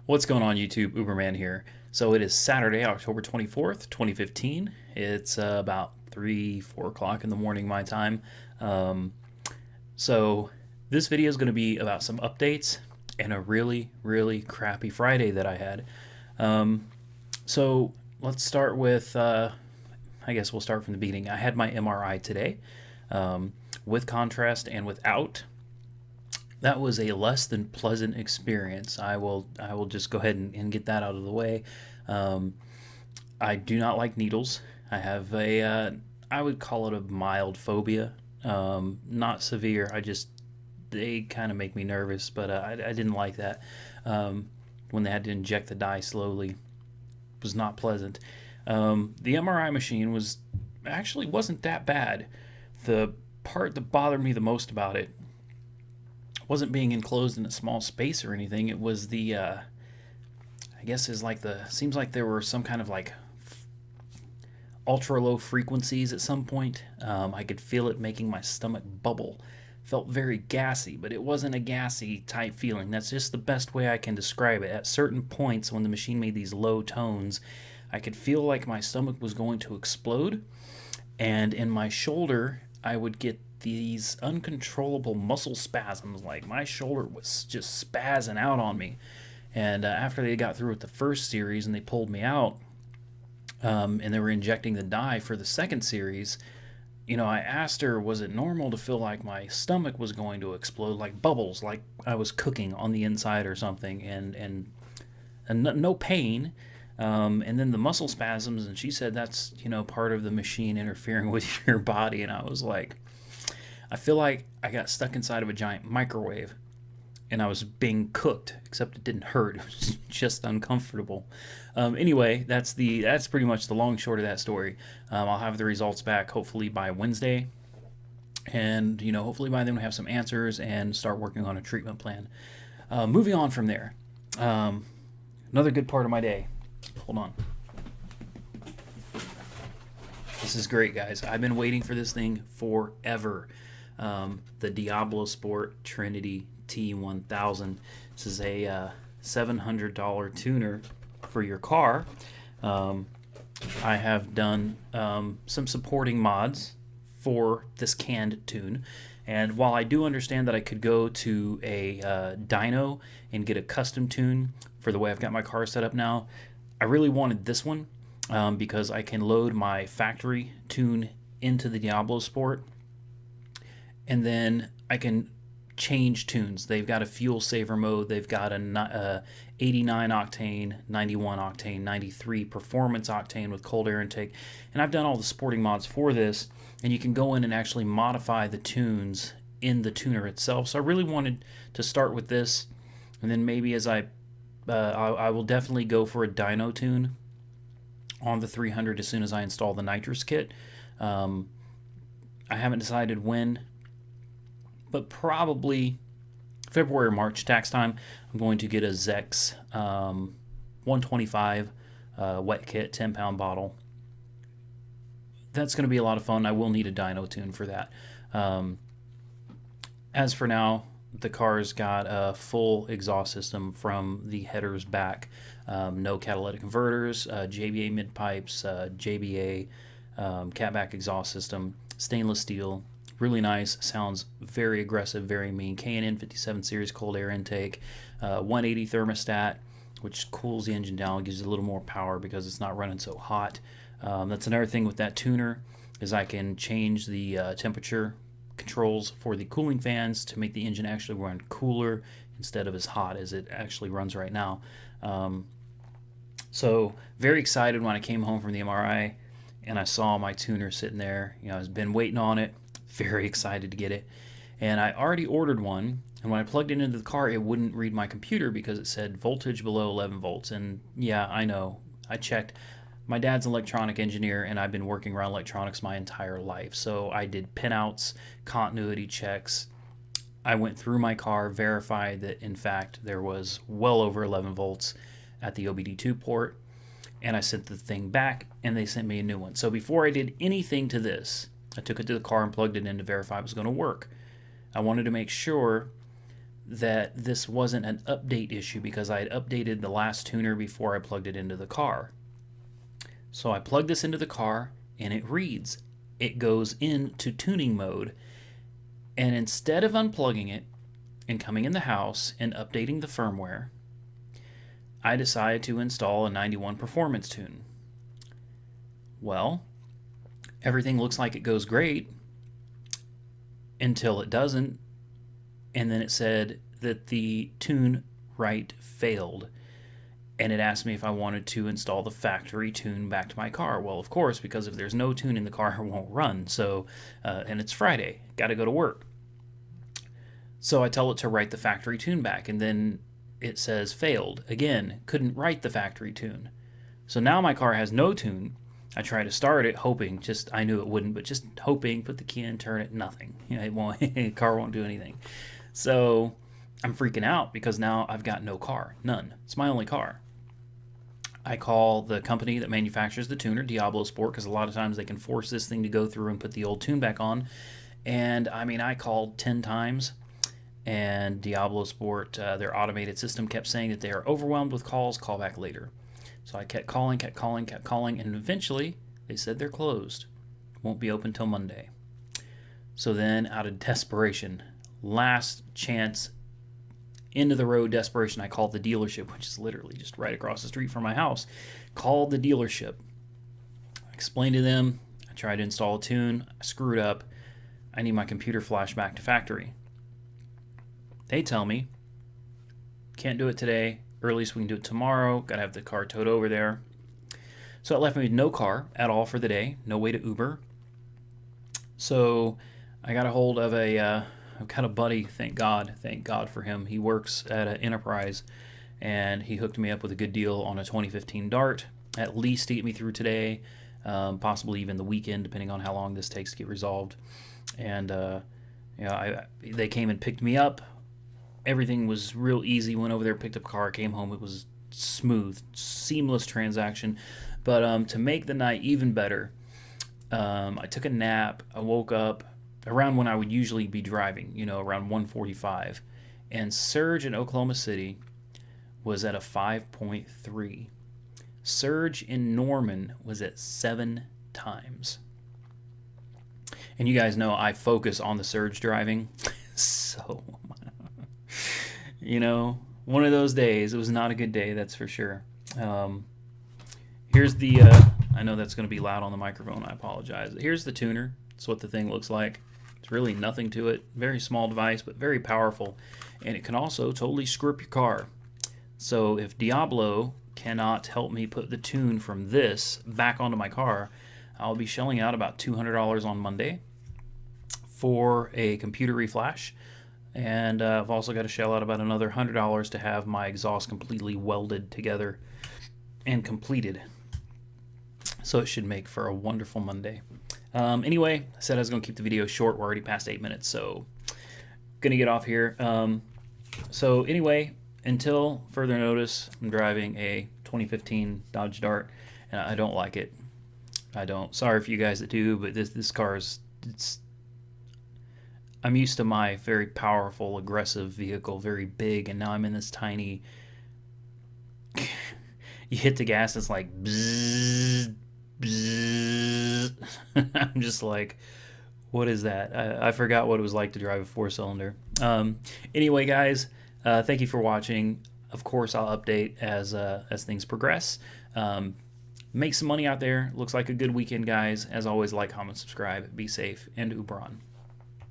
What's going on YouTube? Uberman here. So it is Saturday, October 24th, 2015. It's about 3, 4 o'clock in the morning my time. Um, so this video is going to be about some updates and a really, really crappy Friday that I had. Um, so let's start with, I guess we'll start from the beginning. I had my MRI today with contrast and without. That was a less than pleasant experience. I will just go ahead and get that out of the way. Um, I do not like needles. I have I would call it a mild phobia. Not severe. They kind of make me nervous, but I didn't like that. When they had to inject the dye slowly, it was not pleasant. The MRI machine wasn't that bad. The part that bothered me the most about it wasn't being enclosed in a small space or anything. It was I guess is like seems like there were some kind of like ultra low frequencies at some point. I could feel it making my stomach bubble. Felt very gassy, but it wasn't a gassy type feeling. That's just the best way I can describe it. At certain points when the machine made these low tones, I could feel like my stomach was going to explode, and in my shoulder I would get these uncontrollable muscle spasms. Like my shoulder was just spazzing out on me. And after they got through with the first series and they pulled me out, and they were injecting the dye for the second series, I asked her, was it normal to feel like my stomach was going to explode, like bubbles, like I was cooking on the inside or something, and no pain. And then the muscle spasms, and she said that's part of the machine interfering with your body. And I was like, I feel like I got stuck inside of a giant microwave and I was being cooked, except it didn't hurt. It was just uncomfortable. Anyway, that's pretty much the long short of that story. I'll have the results back hopefully by Wednesday, and hopefully by then we have some answers and start working on a treatment plan. Moving on from there, another good part of my day. Hold on. This is great, guys. I've been waiting for this thing forever. The DiabloSport Trinity T1000. This is a $700 tuner for your car. I have done some supporting mods for this canned tune, and while I do understand that I could go to a dyno and get a custom tune for the way I've got my car set up now, I really wanted this one because I can load my factory tune into the DiabloSport, and then I can change tunes. They've got a fuel saver mode. They've got a 89 octane, 91 octane, 93 performance octane with cold air intake. And I've done all the sporting mods for this, and you can go in and actually modify the tunes in the tuner itself. So I really wanted to start with this, and then maybe as I will definitely go for a dyno tune on the 300 as soon as I install the nitrous kit. I haven't decided when, but probably February or March tax time. I'm going to get a Zex 125 wet kit 10-pound bottle. That's going to be a lot of fun. I will need a dyno tune for that. As for now, the car's got a full exhaust system from the headers back. No catalytic converters, JBA mid pipes, JBA catback exhaust system, stainless steel. Really nice. Sounds very aggressive, very mean. K&N 57 series cold air intake, 180 thermostat, which cools the engine down, gives it a little more power because it's not running so hot. That's another thing with that tuner, is I can change the temperature controls for the cooling fans to make the engine actually run cooler instead of as hot as it actually runs right now. So very excited when I came home from the MRI and I saw my tuner sitting there. I've been waiting on it. Very excited to get it, and I already ordered one, and when I plugged it into the car it wouldn't read my computer because it said voltage below 11 volts. And yeah, I know, I checked. My dad's an electronic engineer, and I've been working around electronics my entire life, so I did pinouts, continuity checks. I went through my car, verified that in fact there was well over 11 volts at the OBD2 port, and I sent the thing back and they sent me a new one. So before I did anything to this, I took it to the car and plugged it in to verify it was going to work. I wanted to make sure that this wasn't an update issue because I had updated the last tuner before I plugged it into the car. So I plug this into the car and it reads. It goes into tuning mode, and instead of unplugging it and coming in the house and updating the firmware, I decided to install a 91 performance tune. Well, everything looks like it goes great until it doesn't, and then it said that the tune write failed, and it asked me if I wanted to install the factory tune back to my car. Well, of course, because if there's no tune in the car, it won't run. So, and it's Friday, got to go to work. So I tell it to write the factory tune back, and then it says failed. Again, couldn't write the factory tune. So now my car has no tune. I try to start it, hoping, I knew it wouldn't, but just hoping, put the key in, turn it, nothing. It won't, the car won't do anything. So I'm freaking out because now I've got no car, none. It's my only car. I call the company that manufactures the tuner, DiabloSport, because a lot of times they can force this thing to go through and put the old tune back on. And I mean, I called 10 times, and DiabloSport, their automated system, kept saying that they are overwhelmed with calls, call back later. So I kept calling, and eventually they said they're closed. Won't be open till Monday. So then, out of desperation, last chance, end of the road desperation, I called the dealership, which is literally just right across the street from my house. Called the dealership. I explained to them, I tried to install a tune, I screwed up, I need my computer flash back to factory. They tell me, can't do it today, earliest we can do it tomorrow, gotta have the car towed over there. So it left me with no car at all for the day, no way to Uber. So I got a hold of I've got a buddy, thank God for him. He works at an enterprise, and he hooked me up with a good deal on a 2015 Dart, at least to get me through today, possibly even the weekend, depending on how long this takes to get resolved. And they came and picked me up. Everything was real easy. Went over there, picked up a car, came home. It was smooth, seamless transaction. But to make the night even better, I took a nap. I woke up around when I would usually be driving, around 1:45, and surge in Oklahoma City was at a 5.3. Surge in Norman was at 7 times. And you guys know I focus on the surge driving. So, one of those days. It was not a good day, that's for sure. Here's the, I know that's going to be loud on the microphone. I apologize. Here's the tuner. That's what the thing looks like. It's really nothing to it. Very small device, but very powerful. And it can also totally screw up your car. So if Diablo cannot help me put the tune from this back onto my car, I'll be shelling out about $200 on Monday for a computer reflash. And I've also got to shell out about another $100 to have my exhaust completely welded together and completed. So it should make for a wonderful Monday. Anyway, I said I was going to keep the video short. We're already past 8 minutes, so going to get off here. So anyway, until further notice, I'm driving a 2015 Dodge Dart, and I don't like it. I don't. Sorry for you guys that do, but this car is... I'm used to my very powerful, aggressive vehicle, very big, and now I'm in this tiny... You hit the gas, it's like... Bzzz, bzzz. I'm just like, what is that? I forgot what it was like to drive a 4-cylinder. Anyway, guys, thank you for watching. Of course, I'll update as things progress. Make some money out there. Looks like a good weekend, guys. As always, like, comment, subscribe. Be safe, and Uber on.